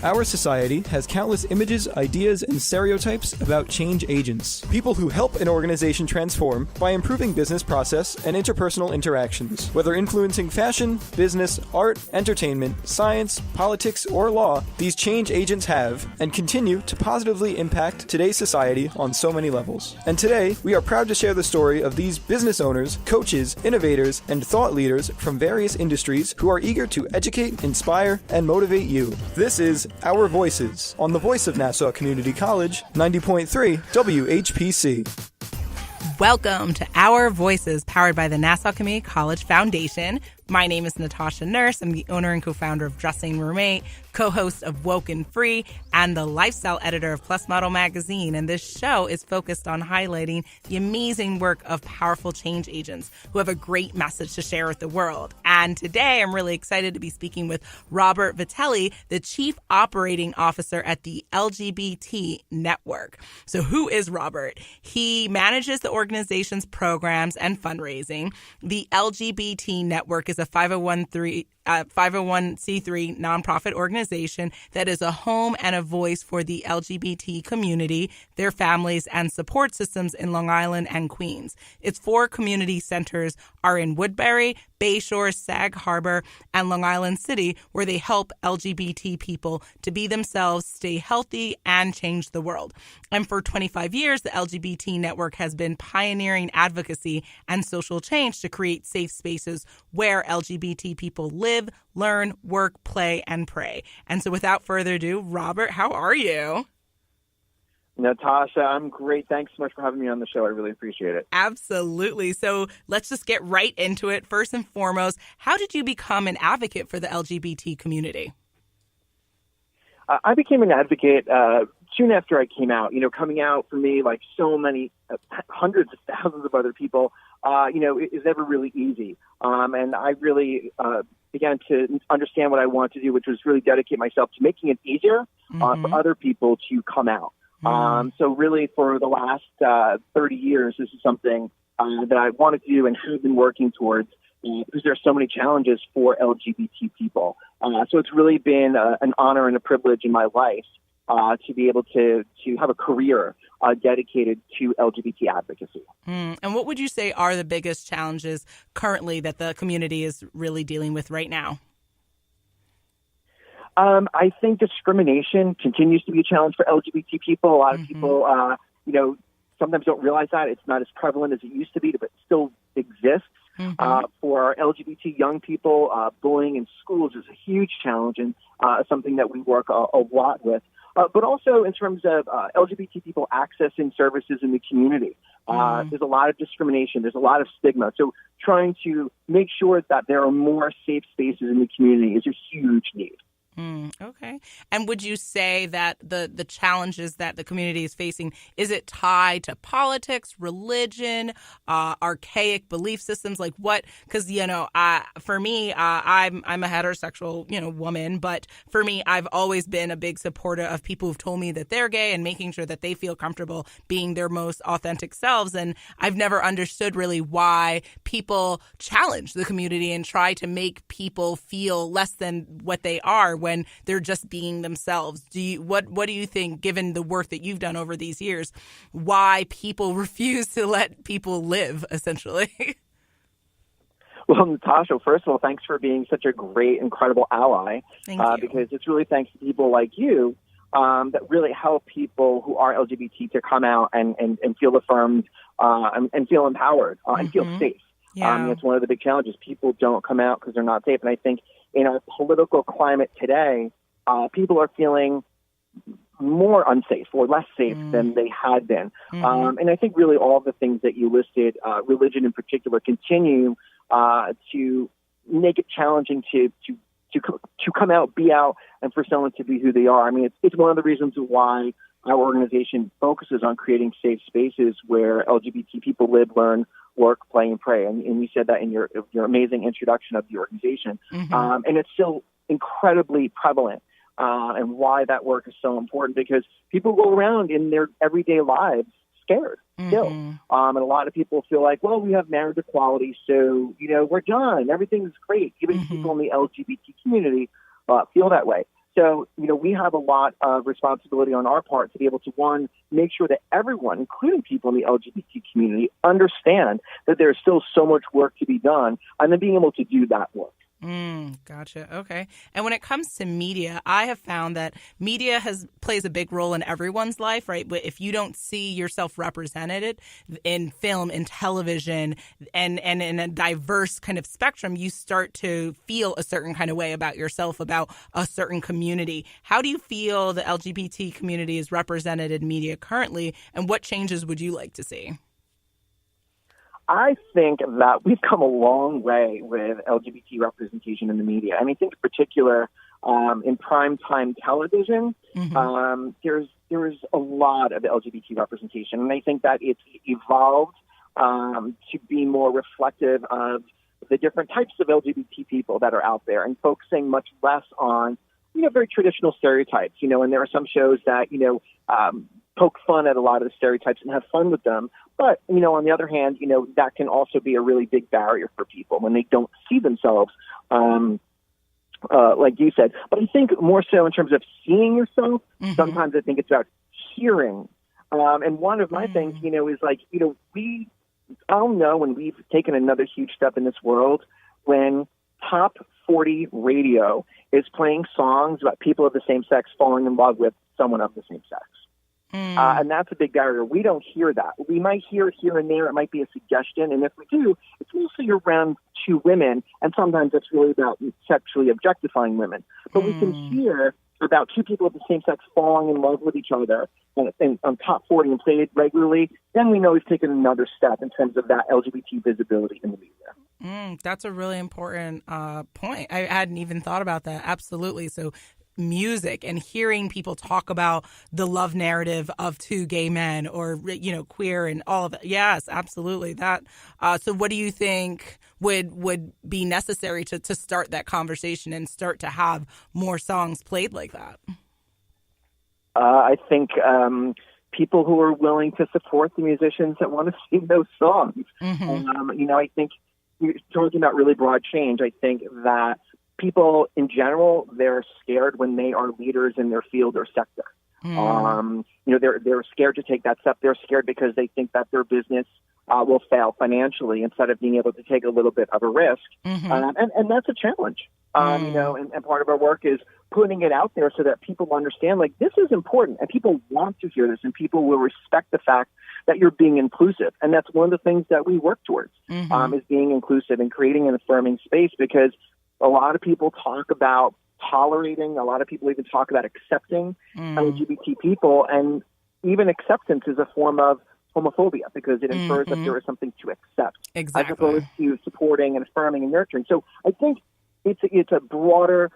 Our society has countless images, ideas, and stereotypes about change agents, people who help an organization transform by improving business process and interpersonal interactions. Whether influencing fashion, business, art, entertainment, science, politics, or law, these change agents have and continue to positively impact today's society on so many levels. And today, we are proud to share the story of these business owners, coaches, innovators, and thought leaders from various industries who are eager to educate, inspire, and motivate you. This is Our Voices on the Voice of Nassau Community College, 90.3 WHPC. Welcome to Our Voices, powered by the Nassau Community College Foundation. My name is Natasha Nurse. I'm the owner and co-founder of Dressing Roommate, co-host of Woke and Free, and the lifestyle editor of Plus Model Magazine. And this show is focused on highlighting the amazing work of powerful change agents who have a great message to share with the world. And today, I'm really excited to be speaking with Robert Vitelli, the Chief Operating Officer at the LGBT Network. So who is Robert? He manages the organization's programs and fundraising. The LGBT Network is a 501c3 nonprofit organization that is a home and a voice for the LGBT community, their families, and support systems in Long Island and Queens. Its 4 community centers are in Woodbury, Bayshore, Sag Harbor, and Long Island City, where they help LGBT people to be themselves, stay healthy, and change the world. And for 25 years, the LGBT Network has been pioneering advocacy and social change to create safe spaces where LGBT people live, learn, work, play, and pray. And so without further ado, Robert, how are you? Natasha, I'm great. Thanks so much for having me on the show. I really appreciate it. Absolutely. So let's just get right into it. First and foremost, how did you become an advocate for the LGBT community? I became an advocate soon after I came out. Coming out for me, like so many hundreds of thousands of other people, it is never really easy. And I really began to understand what I wanted to do, which was really dedicate myself to making it easier for other people to come out. So really for the last 30 years, this is something that I wanted to do and have been working towards because there are so many challenges for LGBT people. So it's really been an honor and a privilege in my life to be able to have a career dedicated to LGBT advocacy. And what would you say are the biggest challenges currently that the community is really dealing with right now? I think discrimination continues to be a challenge for LGBT people. A lot of people, sometimes don't realize that. It's not as prevalent as it used to be, but it still exists. For LGBT young people, bullying in schools is a huge challenge and something that we work a lot with. But also in terms of LGBT people accessing services in the community, there's a lot of discrimination. There's a lot of stigma. So trying to make sure that there are more safe spaces in the community is a huge need. Okay. And would you say that the challenges that the community is facing, is it tied to politics, religion, archaic belief systems? Like what? Because, for me, I'm a heterosexual, woman. But for me, I've always been a big supporter of people who've told me that they're gay and making sure that they feel comfortable being their most authentic selves. And I've never understood really why people challenge the community and try to make people feel less than what they are when they're just being themselves. What do you think, given the work that you've done over these years, why people refuse to let people live, essentially? Well, Natasha, first of all, thanks for being such a great, incredible ally. Thank you. Because it's really thanks to people like you that really help people who are LGBT to come out and feel affirmed and feel empowered and feel safe. Yeah. It's one of the big challenges. People don't come out because they're not safe. And I think in our political climate today, people are feeling more unsafe or less safe than they had been. And I think really all of the things that you listed, religion in particular, continue to make it challenging to come out, be out, and for someone to be who they are. I mean, it's one of the reasons why our organization focuses on creating safe spaces where LGBT people live, learn, work, play, and pray. And you said that in your amazing introduction of the organization. And it's still incredibly prevalent. And why that work is so important, because people go around in their everyday lives scared still. And a lot of people feel like, well, we have marriage equality, so, we're done. Everything's great. Even people in the LGBT community feel that way. So, we have a lot of responsibility on our part to be able to, one, make sure that everyone, including people in the LGBT community, understand that there's still so much work to be done, and then being able to do that work. Gotcha. Okay. And when it comes to media, I have found that media plays a big role in everyone's life, right? But if you don't see yourself represented in film, in television, and in a diverse kind of spectrum, you start to feel a certain kind of way about yourself, about a certain community. How do you feel the LGBT community is represented in media currently, and what changes would you like to see? I think that we've come a long way with LGBT representation in the media. And I think in particular, in primetime television, there's a lot of LGBT representation. And I think that it's evolved to be more reflective of the different types of LGBT people that are out there, and focusing much less on, very traditional stereotypes. And there are some shows that, poke fun at a lot of the stereotypes and have fun with them. But, on the other hand, that can also be a really big barrier for people when they don't see themselves, like you said. But I think more so in terms of seeing yourself, sometimes I think it's about hearing. And one of my things, is like, I'll know when we've taken another huge step in this world when top 40 radio is playing songs about people of the same sex falling in love with someone of the same sex. And that's a big barrier. We don't hear that. We might hear it here and there. It might be a suggestion. And if we do, it's mostly around two women. And sometimes it's really about sexually objectifying women. But we can hear about two people of the same sex falling in love with each other and on top 40 and play it regularly. Then we know we've taken another step in terms of that LGBT visibility in the media. That's a really important point. I hadn't even thought about that. Absolutely. So music and hearing people talk about the love narrative of two gay men or, queer and all of that. Yes, absolutely. That. So what do you think would be necessary to start that conversation and start to have more songs played like that? I think people who are willing to support the musicians that want to sing those songs. I think you're talking about really broad change. I think that people in general, they're scared when they are leaders in their field or sector. They're scared to take that step. They're scared because they think that their business will fail financially instead of being able to take a little bit of a risk. And that's a challenge. And part of our work is putting it out there so that people understand, like, this is important and people want to hear this and people will respect the fact that you're being inclusive. And that's one of the things that we work towards, is being inclusive and creating an affirming space, because a lot of people talk about tolerating. A lot of people even talk about accepting LGBT people. And even acceptance is a form of homophobia because it infers that there is something to accept, as opposed to supporting and affirming and nurturing. So I think it's a broader,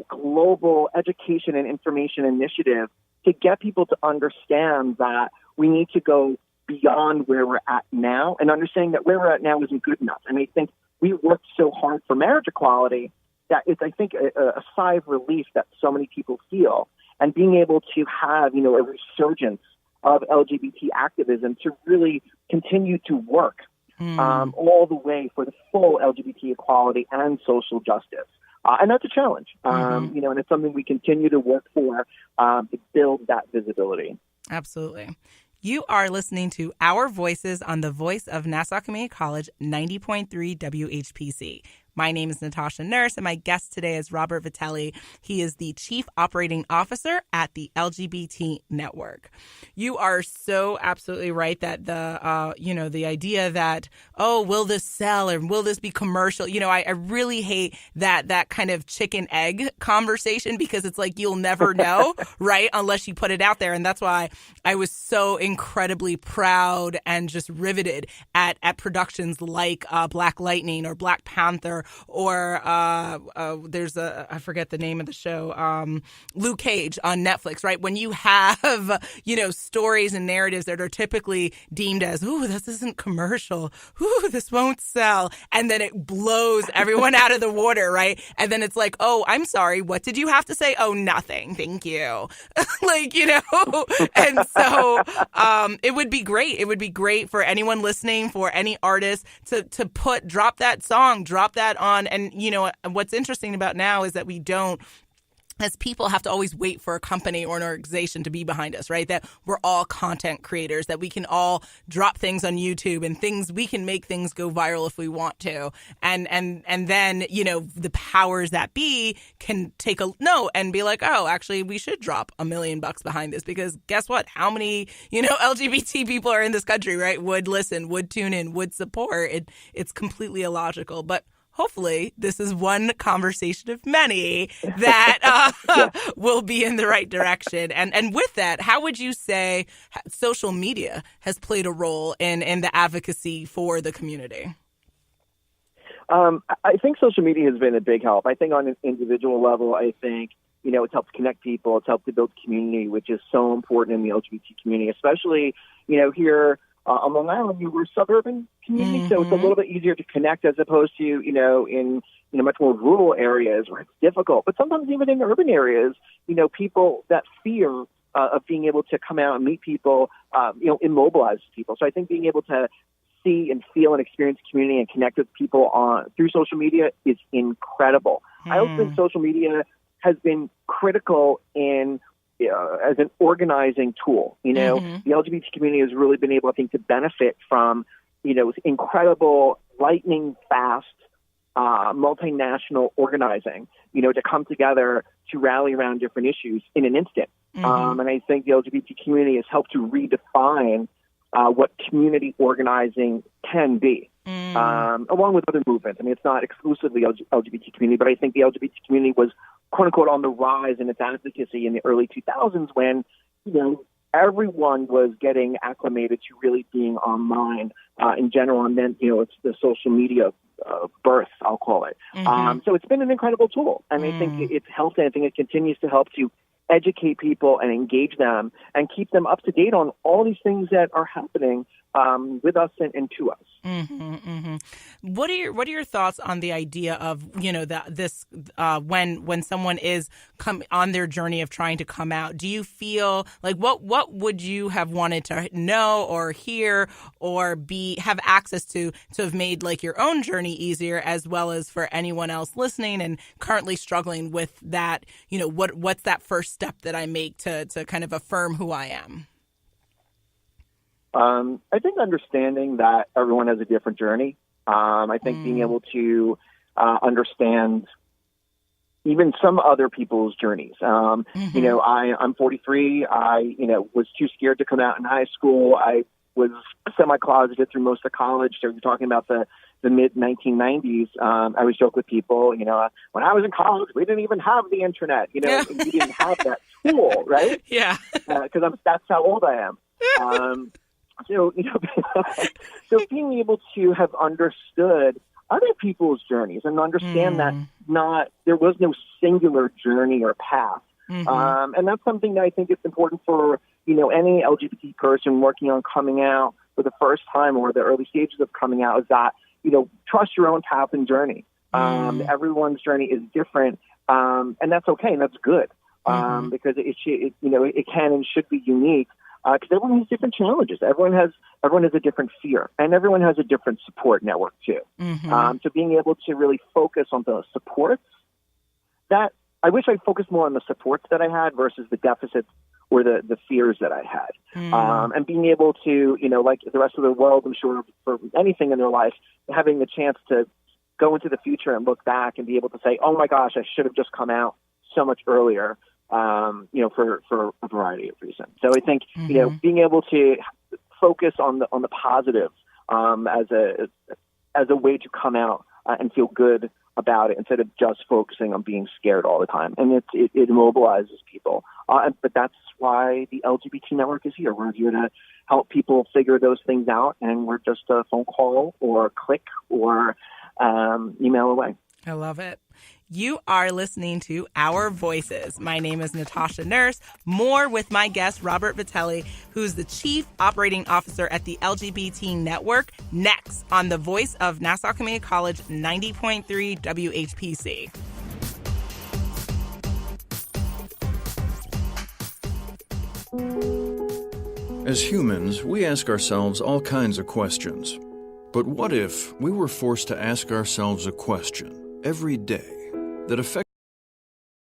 global education and information initiative to get people to understand that we need to go beyond where we're at now, and understanding that where we're at now isn't good enough. And I think we worked so hard for marriage equality that it's, I think, a sigh of relief that so many people feel. And being able to have, a resurgence of LGBT activism to really continue to work all the way for the full LGBT equality and social justice. And that's a challenge, and it's something we continue to work for to build that visibility. Absolutely. You are listening to Our Voices on the Voice of Nassau Community College, 90.3 WHPC. My name is Natasha Nurse, and my guest today is Robert Vitelli. He is the Chief Operating Officer at the LGBT Network. You are so absolutely right that the idea that, will this sell or will this be commercial? I really hate that kind of chicken egg conversation, because it's like you'll never know, right, unless you put it out there. And that's why I was so incredibly proud and just riveted at productions like Black Lightning or Black Panther, or there's I forget the name of the show, Luke Cage on Netflix, right? When you have, stories and narratives that are typically deemed as, ooh, this isn't commercial, ooh, this won't sell, and then it blows everyone out of the water, right? And then it's like, oh, I'm sorry, what did you have to say? Oh, nothing, thank you. And so it would be great. It would be great for anyone listening, for any artist to drop that song, drop that on. And, what's interesting about now is that we don't as people have to always wait for a company or an organization to be behind us, right? That we're all content creators, that we can all drop things on YouTube and we can make things go viral if we want to. And then, you know, the powers that be can take a note and be like, oh, actually, we should drop $1 million behind this, because guess what? How many, you know, LGBT people are in this country, right? Would listen, would tune in, would support. It's completely illogical. But hopefully, this is one conversation of many that will be in the right direction. And with that, how would you say social media has played a role in the advocacy for the community? I think social media has been a big help. I think on an individual level, I think, you know, it's helped connect people. It's helped to build community, which is so important in the LGBT community, especially, you know, here on Long Island, we're a suburban community, so it's a little bit easier to connect as opposed to, you know, in, you know, much more rural areas where it's difficult. But sometimes even in urban areas, you know, people, that fear of being able to come out and meet people, you know, immobilizes people. So I think being able to see and feel and experience community and connect with people through social media is incredible. I also think social media has been critical in as an organizing tool. You know, the LGBT community has really been able, I think, to benefit from, you know, incredible, lightning fast, multinational organizing, you know, to come together to rally around different issues in an instant. And I think the LGBT community has helped to redefine what community organizing can be, along with other movements. I mean, it's not exclusively LGBT community, but I think the LGBT community was, quote unquote, on the rise in its advocacy in the early 2000s when, you know, everyone was getting acclimated to really being online in general. And then, you know, it's the social media birth, I'll call it. So it's been an incredible tool. And I think it's helped, and I think it continues to help to educate people and engage them and keep them up to date on all these things that are happening with us and to us. What are your thoughts on the idea of, you know, when someone is on their journey of trying to come out? Do you feel like what would you have wanted to know or hear or have access to have made like your own journey easier, as well as for anyone else listening and currently struggling with that? You know, what's that first step that I make to kind of affirm who I am? I think understanding that everyone has a different journey. I think being able to understand even some other people's journeys. You know, I'm 43. I, you know, was too scared to come out in high school. I was semi-closeted through most of college. So you're talking about the mid-1990s. I always joke with people, you know, when I was in college, we didn't even have the internet. You know, we didn't have that tool, right? Yeah. Because that's how old I am. So, you know, so being able to have understood other people's journeys and understand that there was no singular journey or path. And that's something that I think is important for, you know, any LGBT person working on coming out for the first time or the early stages of coming out, is that, you know, trust your own path and journey. Everyone's journey is different, and that's okay, and that's good, because it you know, it can and should be unique. Because everyone has different challenges. Everyone has a different fear, and everyone has a different support network too. So being able to really focus on the supports, that I wish I'd focused more on the supports that I had versus the deficits or the fears that I had. And being able to, you know, like the rest of the world, I'm sure, for anything in their life, having the chance to go into the future and look back and be able to say, oh my gosh, I should have just come out so much earlier. You know, for a variety of reasons. So I think, you know, being able to focus on the positive as a way to come out and feel good about it instead of just focusing on being scared all the time. And it immobilizes people. But that's why the LGBT Network is here. We're here to help people figure those things out, and we're just a phone call or a click or email away. I love it. You are listening to Our Voices. My name is Natasha Nurse. More with my guest, Robert Vitelli, who's the Chief Operating Officer at the LGBT Network, next on the Voice of Nassau Community College 90.3 WHPC. As humans, we ask ourselves all kinds of questions. But what if we were forced to ask ourselves a question every day that affects